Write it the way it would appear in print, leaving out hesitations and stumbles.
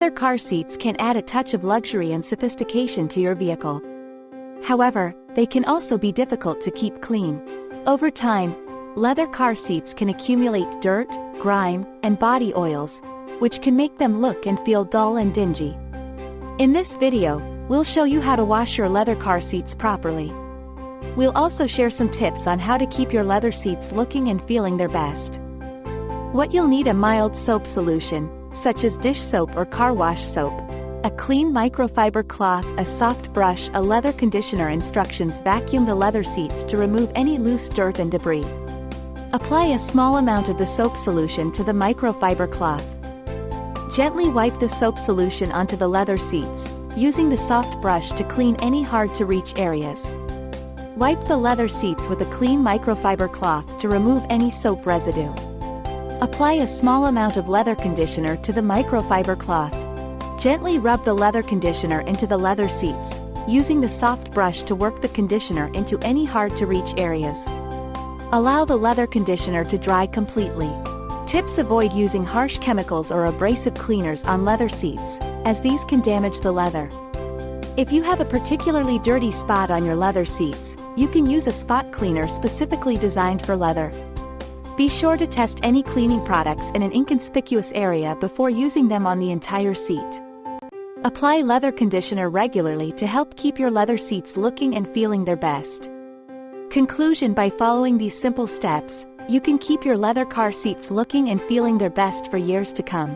Leather car seats can add a touch of luxury and sophistication to your vehicle. However, they can also be difficult to keep clean. Over time, leather car seats can accumulate dirt, grime, and body oils, which can make them look and feel dull and dingy. In this video, we'll show you how to wash your leather car seats properly. We'll also share some tips on how to keep your leather seats looking and feeling their best. What you'll need: a mild soap solution, such as dish soap or car wash soap, a clean microfiber cloth, a soft brush, a leather conditioner. Instructions: vacuum the leather seats to remove any loose dirt and debris. Apply a small amount of the soap solution to the microfiber cloth. Gently wipe the soap solution onto the leather seats, using the soft brush to clean any hard-to-reach areas. Wipe the leather seats with a clean microfiber cloth to remove any soap residue. Apply a small amount of leather conditioner to the microfiber cloth. Gently rub the leather conditioner into the leather seats, using the soft brush to work the conditioner into any hard-to-reach areas. Allow the leather conditioner to dry completely. Tips: avoid using harsh chemicals or abrasive cleaners on leather seats, as these can damage the leather. If you have a particularly dirty spot on your leather seats, you can use a spot cleaner specifically designed for leather. Be sure to test any cleaning products in an inconspicuous area before using them on the entire seat. Apply leather conditioner regularly to help keep your leather seats looking and feeling their best. Conclusion: by following these simple steps, you can keep your leather car seats looking and feeling their best for years to come.